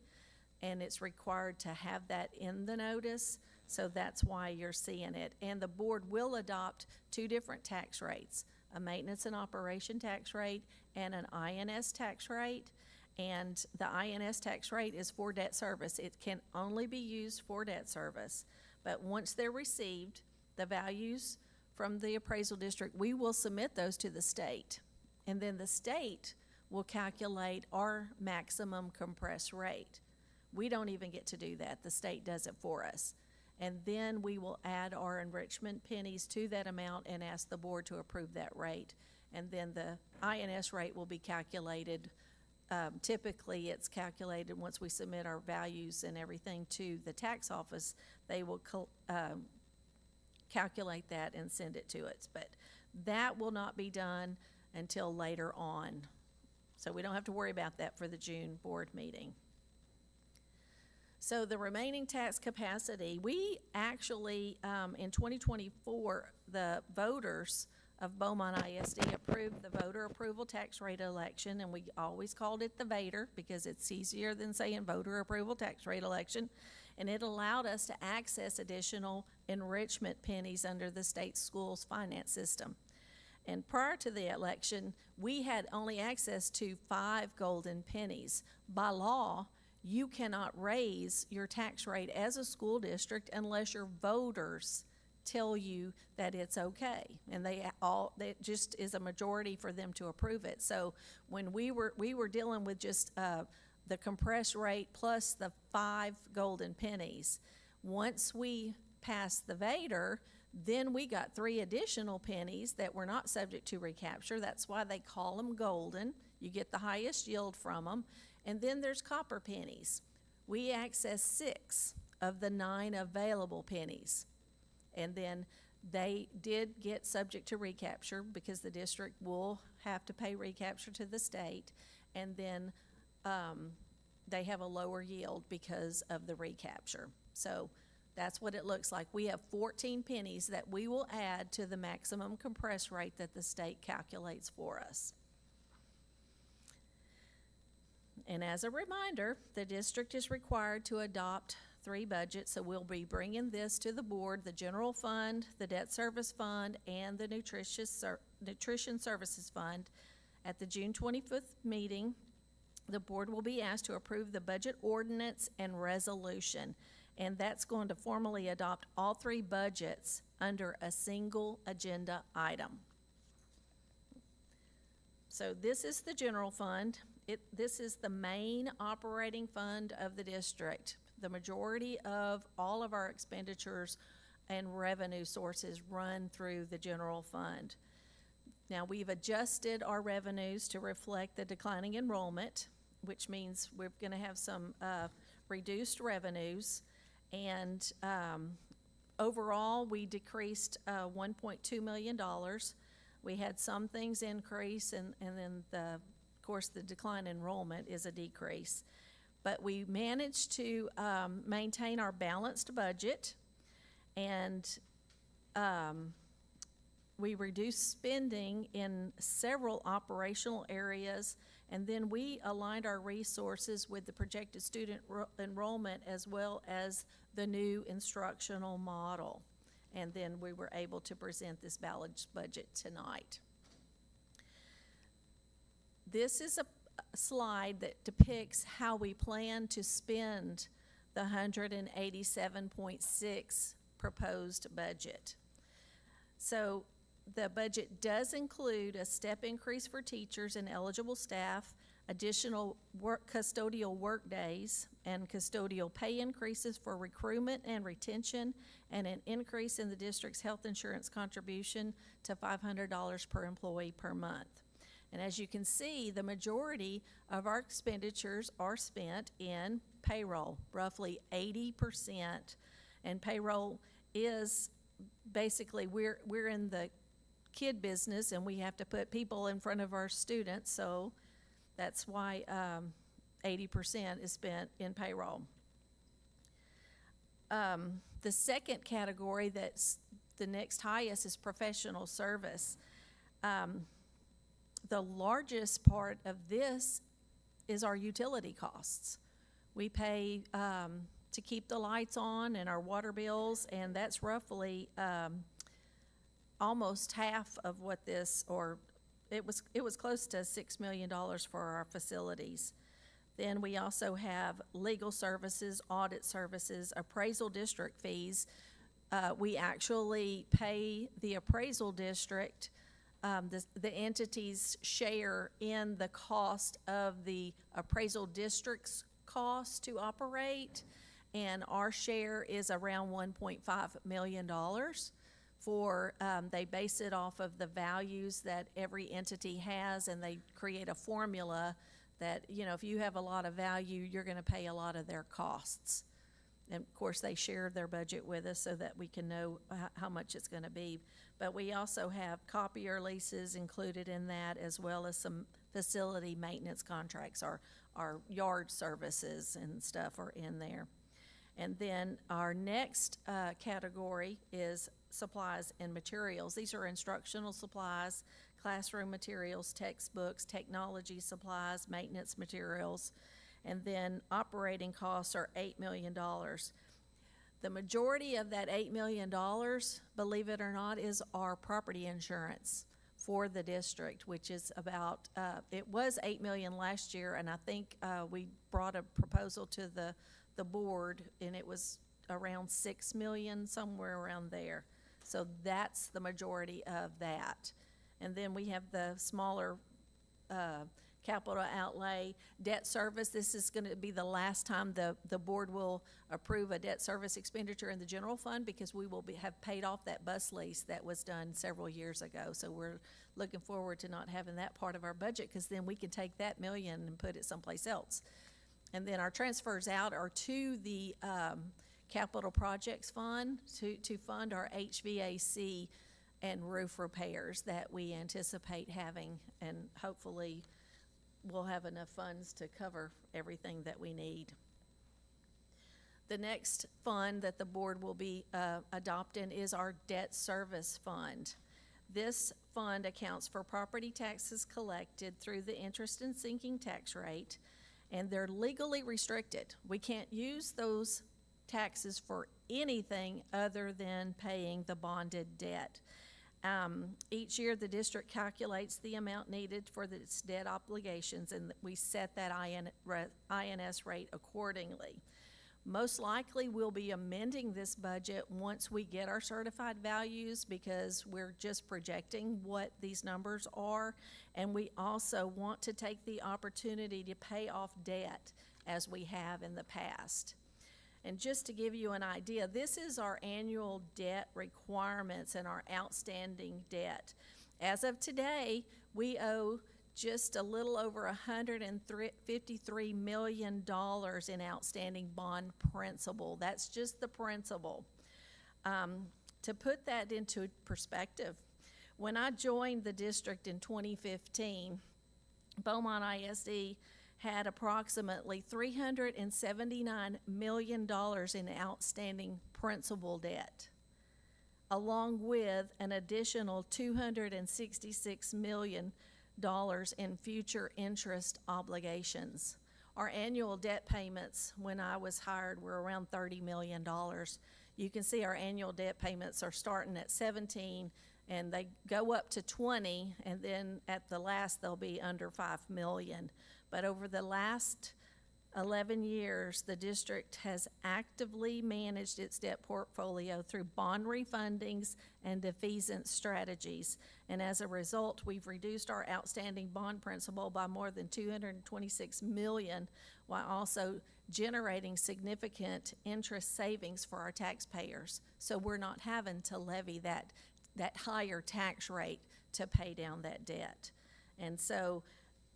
C: and it's required to have that in the notice. So that's why you're seeing it. And the board will adopt two different tax rates, a maintenance and operation tax rate and an INS tax rate. And the INS tax rate is for debt service. It can only be used for debt service. But once they're received, the values from the appraisal district, we will submit those to the state. And then the state will calculate our maximum compressed rate. We don't even get to do that. The state does it for us. And then we will add our enrichment pennies to that amount and ask the board to approve that rate. And then the INS rate will be calculated. Typically, it's calculated once we submit our values and everything to the tax office. They will calculate that and send it to us. But that will not be done until later on. So we don't have to worry about that for the June board meeting. So the remaining tax capacity, we actually, in 2024, the voters of Beaumont ISD approved the voter approval tax rate election, and we always called it the VATER because it's easier than saying voter approval tax rate election, and it allowed us to access additional enrichment pennies under the state schools finance system. And prior to the election, we had only access to 5 golden pennies. By law, you cannot raise your tax rate as a school district unless your voters tell you that it's okay, and it just is a majority for them to approve it. So when we were dealing with just the compressed rate plus the 5 golden pennies, once we passed the VATER, Then we got 3 additional pennies that were not subject to recapture. That's why they call them golden. You get the highest yield from them. And then there's copper pennies. We access 6 of the 9 available pennies. And then they did get subject to recapture because the district will have to pay recapture to the state. And then they have a lower yield because of the recapture. So that's what it looks like. We have 14 pennies that we will add to the maximum compress rate that the state calculates for us. And as a reminder, the district is required to adopt 3 budgets, so we'll be bringing this to the board, the general fund, the debt service fund, and the nutrition services fund. At the June 25th meeting, the board will be asked to approve the budget ordinance and resolution, and that's going to formally adopt all 3 budgets under a single agenda item. So this is the general fund. This is the main operating fund of the district. The majority of all of our expenditures and revenue sources run through the general fund. Now, we've adjusted our revenues to reflect the declining enrollment, which means we're going to have some reduced revenues. And overall, we decreased $1.2 million. We had some things increase, and then, of course, the decline in enrollment is a decrease. But we managed to maintain our balanced budget, and we reduced spending in several operational areas, and then we aligned our resources with the projected student enrollment as well as the new instructional model. And then we were able to present this balanced budget tonight. This is a slide that depicts how we plan to spend the $187.6 proposed budget. So the budget does include a step increase for teachers and eligible staff, additional custodial work days, and custodial pay increases for recruitment and retention, and an increase in the district's health insurance contribution to $500 per employee per month. And as you can see, the majority of our expenditures are spent in payroll, roughly 80%. And payroll is basically, we're in the kid business, and we have to put people in front of our students, so that's why 80% is spent in payroll. The second category that's the next highest is professional service. The largest part of this is our utility costs. We pay to keep the lights on and our water bills, and that's roughly almost half of what this, or it was close to $6 million for our facilities. Then we also have legal services, audit services, appraisal district fees. We actually pay the appraisal district the entity's share in the cost of the appraisal district's cost to operate, and our share is around $1.5 million. For they base it off of the values that every entity has, and they create a formula that, you know, if you have a lot of value, you're going to pay a lot of their costs. And of course, they share their budget with us so that we can know how much it's going to be. But we also have copier leases included in that, as well as some facility maintenance contracts. Our yard services and stuff are in there. And then our next category is supplies and materials. These are instructional supplies, classroom materials, textbooks, technology supplies, maintenance materials, and then operating costs are $8 million. The majority of that $8 million, believe it or not, is our property insurance for the district, which is about, it was $8 million last year, and I think we brought a proposal to the board, and it was around $6 million, somewhere around there. So that's the majority of that. And then we have the smaller capital outlay. Debt service, this is going to be the last time the board will approve a debt service expenditure in the general fund, because we will have paid off that bus lease that was done several years ago. So we're looking forward to not having that part of our budget, because then we can take that million and put it someplace else. And then our transfers out are to the capital projects fund to fund our HVAC and roof repairs that we anticipate having, and hopefully we'll have enough funds to cover everything that we need. The next fund that the board will be adopting is our debt service fund. This fund accounts for property taxes collected through the interest and sinking tax rate, and they're legally restricted. We can't use those taxes for anything other than paying the bonded debt. Each year, the district calculates the amount needed for its debt obligations, and we set that INS rate accordingly. Most likely, we'll be amending this budget once we get our certified values, because we're just projecting what these numbers are, and we also want to take the opportunity to pay off debt as we have in the past. And just to give you an idea, this is our annual debt requirements and our outstanding debt. As of today, we owe just a little over $153 million in outstanding bond principal. That's just the principal. To put that into perspective, when I joined the district in 2015, Beaumont ISD had approximately $379 million in outstanding principal debt, along with an additional $266 million in future interest obligations. Our annual debt payments when I was hired were around $30 million. You can see our annual debt payments are starting at 17, and they go up to 20, and then at the last they'll be under 5 million. But over the last 11 years, the district has actively managed its debt portfolio through bond refundings and defeasance strategies. And as a result, we've reduced our outstanding bond principal by more than $226 million, while also generating significant interest savings for our taxpayers. So we're not having to levy that higher tax rate to pay down that debt. And so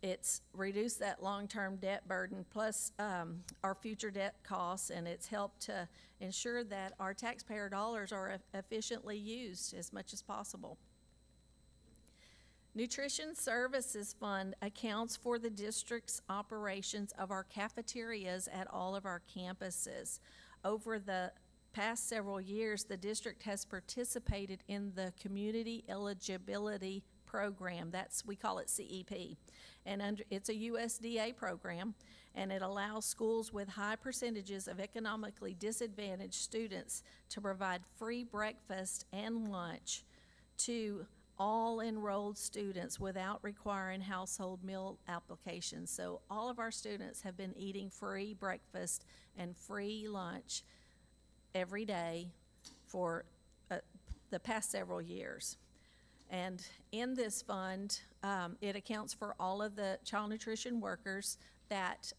C: it's reduced that long-term debt burden, plus our future debt costs, and it's helped to ensure that our taxpayer dollars are efficiently used as much as possible. Nutrition Services Fund accounts for the district's operations of our cafeterias at all of our campuses. Over the past several years, the district has participated in the Community Eligibility Program. We call it CEP. And it's a USDA program, and it allows schools with high percentages of economically disadvantaged students to provide free breakfast and lunch to all enrolled students without requiring household meal applications. So all of our students have been eating free breakfast and free lunch every day for the past several years. And in this fund, it accounts for all of the child nutrition workers that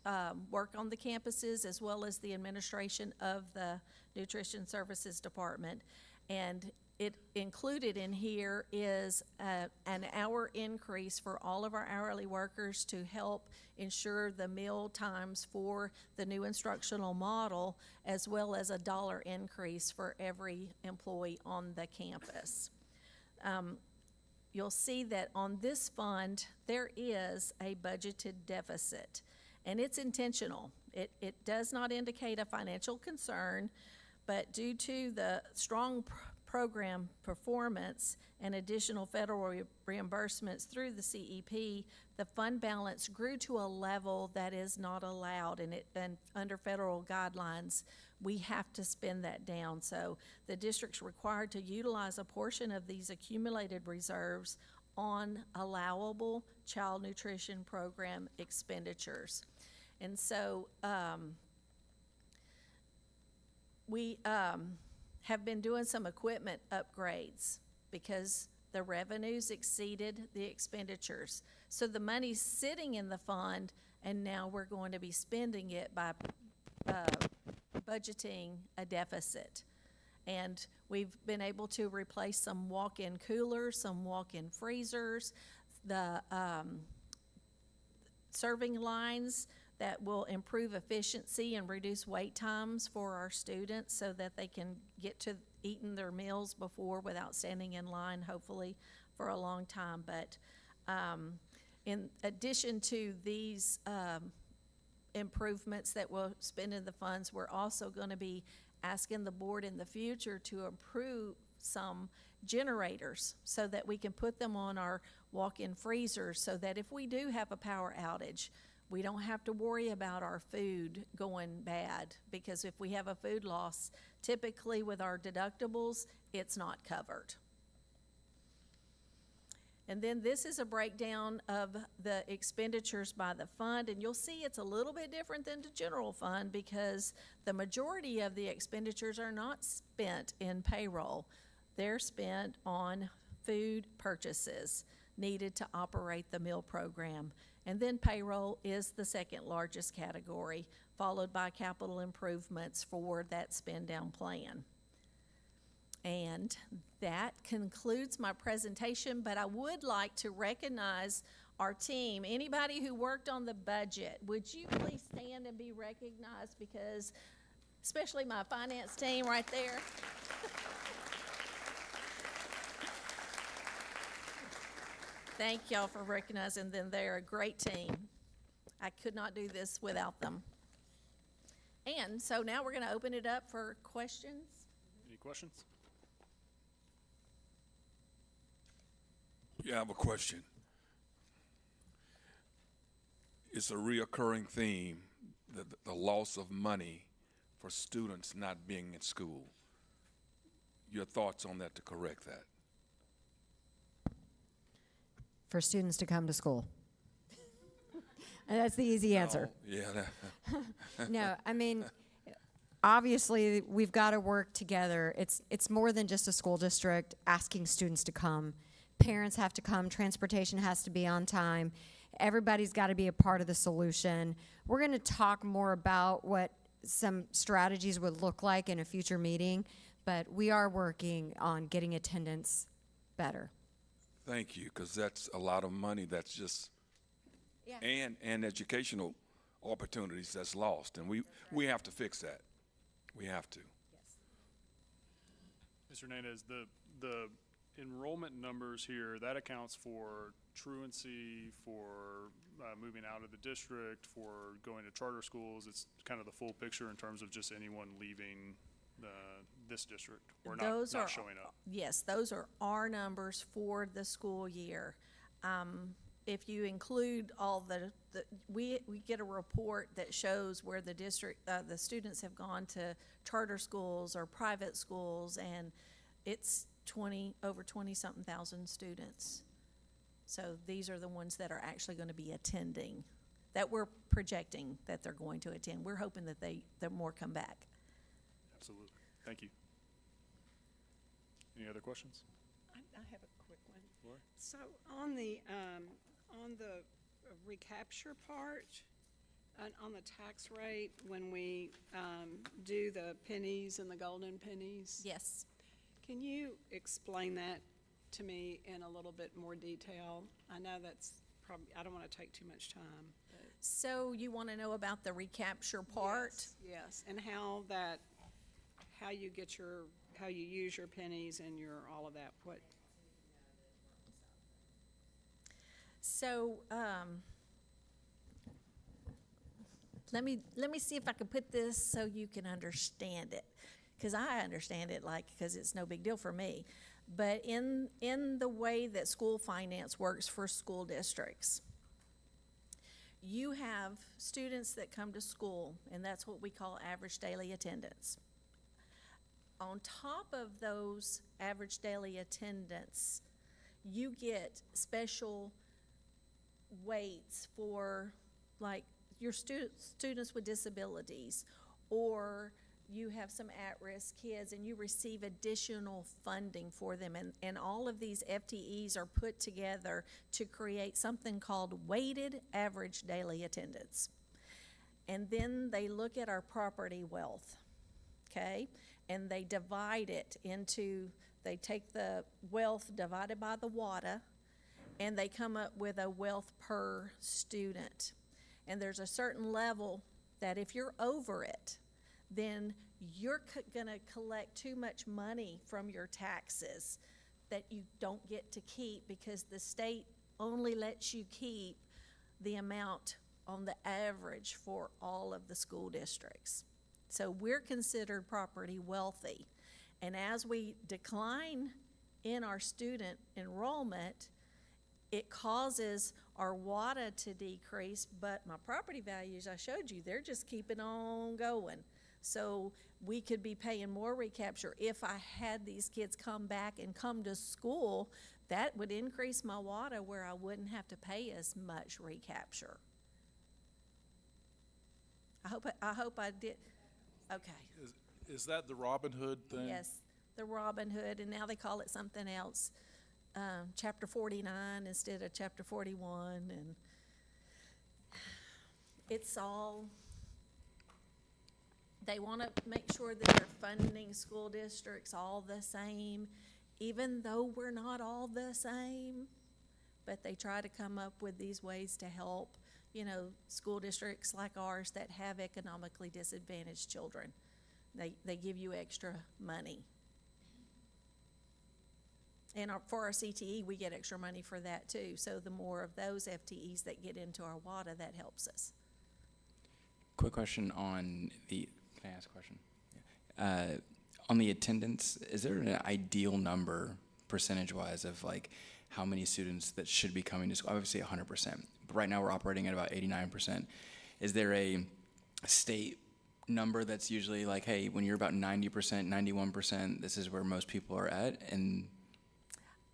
C: work on the campuses, as well as the administration of the Nutrition Services Department. And it included in here is an hour increase for all of our hourly workers to help ensure the meal times for the new instructional model, as well as a $1 increase for every employee on the campus. You'll see that on this fund, there is a budgeted deficit, and it's intentional. It does not indicate a financial concern, but due to the strong program performance and additional federal reimbursements through the CEP, the fund balance grew to a level that is not allowed, and under federal guidelines, we have to spend that down. So the district's required to utilize a portion of these accumulated reserves on allowable child nutrition program expenditures. And so we have been doing some equipment upgrades because the revenues exceeded the expenditures. So the money's sitting in the fund, and now we're going to be spending it by budgeting a deficit. And we've been able to replace some walk-in coolers, some walk-in freezers, the serving lines that will improve efficiency and reduce wait times for our students so that they can get to eating their meals before without standing in line, hopefully, for a long time. But in addition to these improvements that we'll spend in the funds, we're also going to be asking the board in the future to approve some generators so that we can put them on our walk-in freezers so that if we do have a power outage, we don't have to worry about our food going bad, because if we have a food loss, typically with our deductibles, it's not covered. And then this is a breakdown of the expenditures by the fund, and you'll see it's a little bit different than the general fund because the majority of the expenditures are not spent in payroll. They're spent on food purchases needed to operate the meal program. And then payroll is the second largest category, followed by capital improvements for that spend down plan. And that concludes my presentation, but I would like to recognize our team. Anybody who worked on the budget, would you please stand and be recognized, because especially my finance team right there. Thank y'all for recognizing them. They're a great team. I could not do this without them. And so now we're going to open it up for questions.
A: Any questions?
D: Yeah, I have a question. It's a reoccurring theme, the loss of money for students not being in school. Your thoughts on that to correct that?
B: For students to come to school. And that's the easy answer.
D: Oh, yeah.
B: No, I mean, obviously, we've got to work together. It's more than just a school district asking students to come. Parents have to come. Transportation has to be on time. Everybody's got to be a part of the solution. We're going to talk more about what some strategies would look like in a future meeting, but we are working on getting attendance better.
D: Thank you, because that's a lot of money that's just, and educational opportunities that's lost, and we have to fix that. We have to.
A: Ms. Hernandez, the enrollment numbers here, that accounts for truancy, for moving out of the district, for going to charter schools. It's kind of the full picture in terms of just anyone leaving this district or not showing up.
C: Yes, those are our numbers for the school year. If you include all we get a report that shows where the district, the students have gone to charter schools or private schools, and it's over 20-something thousand students. So these are the ones that are actually going to be attending, that we're projecting that they're going to attend. We're hoping that the more come back.
A: Absolutely. Thank you. Any other questions?
E: I have a quick one.
A: Laura?
E: So on the recapture part, on the tax rate, when we do the pennies and the golden pennies,
C: Yes.
E: can you explain that to me in a little bit more detail? I know that's probably, I don't want to take too much time. But
C: So you want to know about the recapture part?
E: Yes, and how you get how you use your pennies and all of that. What?
C: So let me see if I can put this so you can understand it, because I understand it because it's no big deal for me. But in the way that school finance works for school districts, you have students that come to school, and that's what we call average daily attendance. On top of those average daily attendance, you get special weights for, like, your students with disabilities, or you have have some at-risk kids and you receive additional funding for them. And all of these FTEs are put together to create something called weighted average daily attendance. And then they look at our property wealth, okay? And they divide it into, they take the wealth divided by the WADA, and they come up with a wealth per student. And there's a certain level that if you're over it, then you're gonna collect too much money from your taxes that you don't get to keep, because the state only lets you keep the amount on the average for all of the school districts. So we're considered property wealthy. And as we decline in our student enrollment, it causes our WADA to decrease, but my property values I showed you, they're just keeping on going. So we could be paying more recapture. If I had these kids come back and come to school, that would increase my WADA where I wouldn't have to pay as much recapture. I hope I did, okay.
F: Is that the Robin Hood thing?
C: Yes, the Robin Hood, and now they call it something else. Chapter 49 instead of chapter 41, and it's all, they want to make sure that they're funding school districts all the same, even though we're not all the same, but they try to come up with these ways to help, you know, school districts like ours that have economically disadvantaged children. They give you extra money. And for our CTE, we get extra money for that too. So the more of those FTEs that get into our WADA, that helps us.
G: Quick question on the, can I ask a question? On the attendance, is there an ideal number percentage-wise of like how many students that should be coming to school? Obviously 100%, but right now we're operating at about 89%. Is there a state number that's usually like, hey, when you're about 90%, 91%, this is where most people are at? And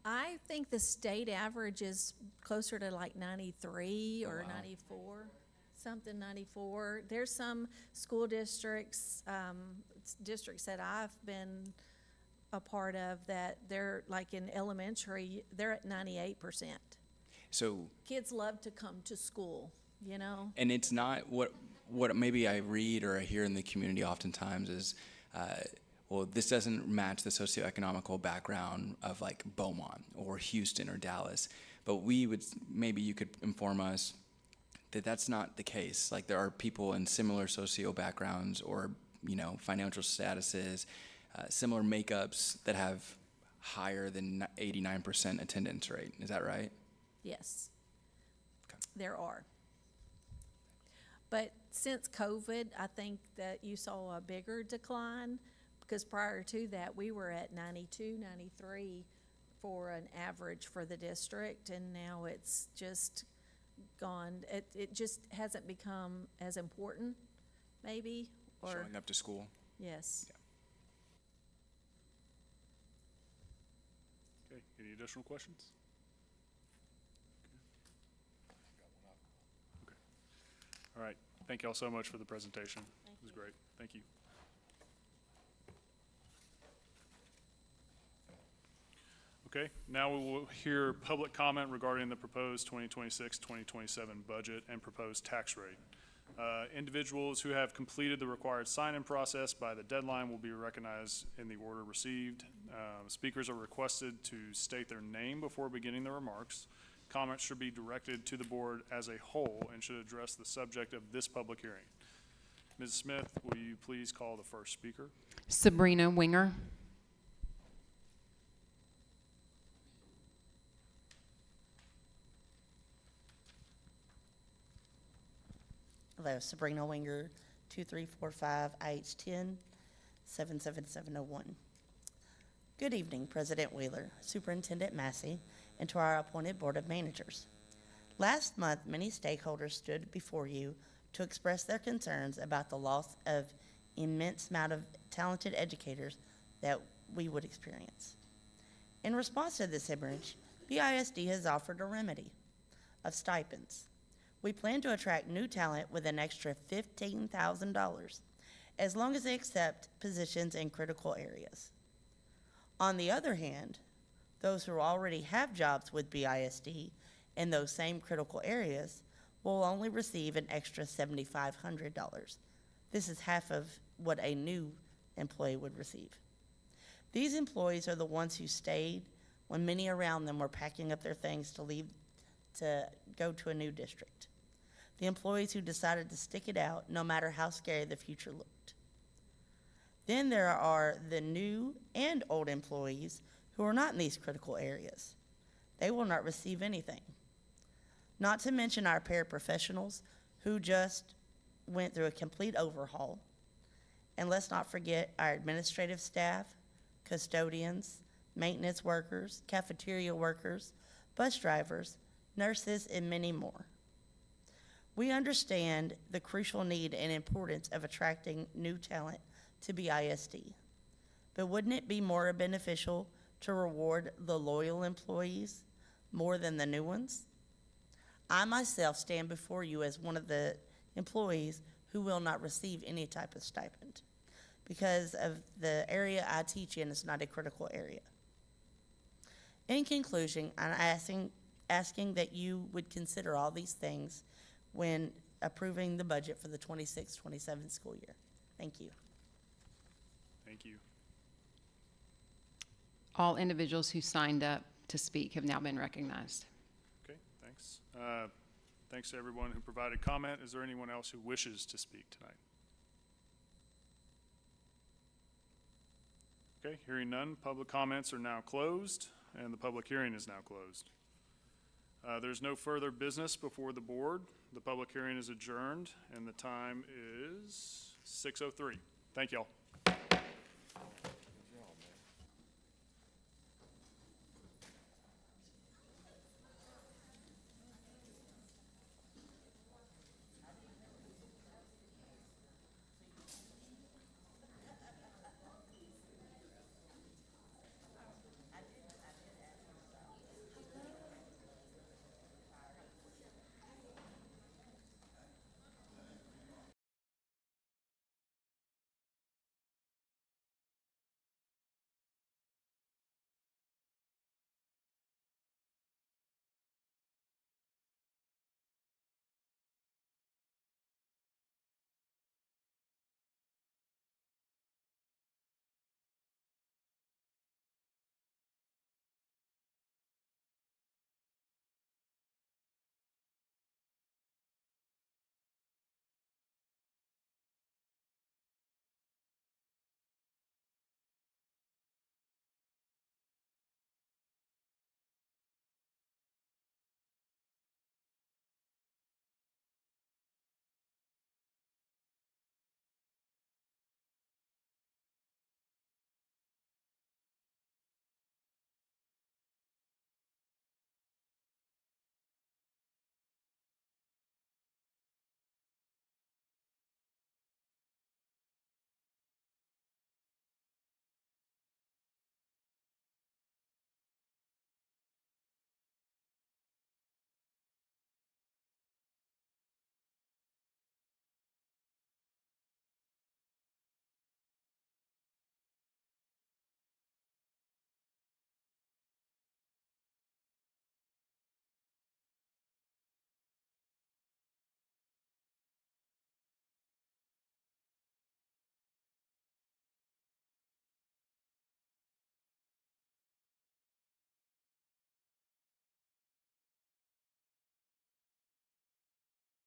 C: I think the state average is closer to like 93 or
G: wow.
C: 94, something 94. There's some school districts, districts that I've been a part of that they're like in elementary, they're at 98%.
G: so,
C: Kids love to come to school, you know?
G: and it's not what maybe I read or I hear in the community oftentimes is, well, this doesn't match the socioeconomical background of like Beaumont or Houston or Dallas, but maybe you could inform us that that's not the case. Like there are people in similar socio backgrounds or, you know, financial statuses, similar makeups that have higher than 89% attendance rate. Is that right?
C: Yes,
G: Okay.
C: there are. But since COVID, I think that you saw a bigger decline, because prior to that, we were at 92, 93 for an average for the district, and now it's just gone. It just hasn't become as important, maybe, or,
G: Showing up to school.
C: yes.
A: Okay, any additional questions? Okay. All right, thank you all so much for the presentation. It was great, thank you. Okay, now we will hear public comment regarding the proposed 2026-2027 budget and proposed tax rate. Individuals who have completed the required sign-in process by the deadline will be recognized in the order received. Speakers are requested to state their name before beginning their remarks. Comments should be directed to the board as a whole and should address the subject of this public hearing. Ms. Smith, will you please call the first speaker?
H: Sabrina Winger.
I: Hello, Sabrina Winger, 2345 IH10 77701. Good evening, President Wheeler, Superintendent Massey, and to our appointed Board of Managers. Last month, many stakeholders stood before you to express their concerns about the loss of immense amount of talented educators that we would experience. In response to this hemorrhage, BISD has offered a remedy of stipends. We plan to attract new talent with an extra $15,000 as long as they accept positions in critical areas. On the other hand, those who already have jobs with BISD in those same critical areas will only receive an extra $7,500. This is half of what a new employee would receive. These employees are the ones who stayed when many around them were packing up their things to leave to go to a new district. The employees who decided to stick it out no matter how scary the future looked. Then there are the new and old employees who are not in these critical areas. They will not receive anything. Not to mention our paraprofessionals who just went through a complete overhaul. And let's not forget our administrative staff, custodians, maintenance workers, cafeteria workers, bus drivers, nurses, and many more. We understand the crucial need and importance of attracting new talent to BISD, but wouldn't it be more beneficial to reward the loyal employees more than the new ones? I myself stand before you as one of the employees who will not receive any type of stipend because of the area I teach in is not a critical area. In conclusion, I'm asking that you would consider all these things when approving the budget for the 26-27 school year. Thank you.
A: Thank you.
H: All individuals who signed up to speak have now been recognized.
A: Okay, thanks. Thanks to everyone who provided comment. Is there anyone else who wishes to speak tonight? Okay, hearing none, public comments are now closed, and the public hearing is now closed. There's no further business before the board. The public hearing is adjourned, and the time is 6:03. Thank you all.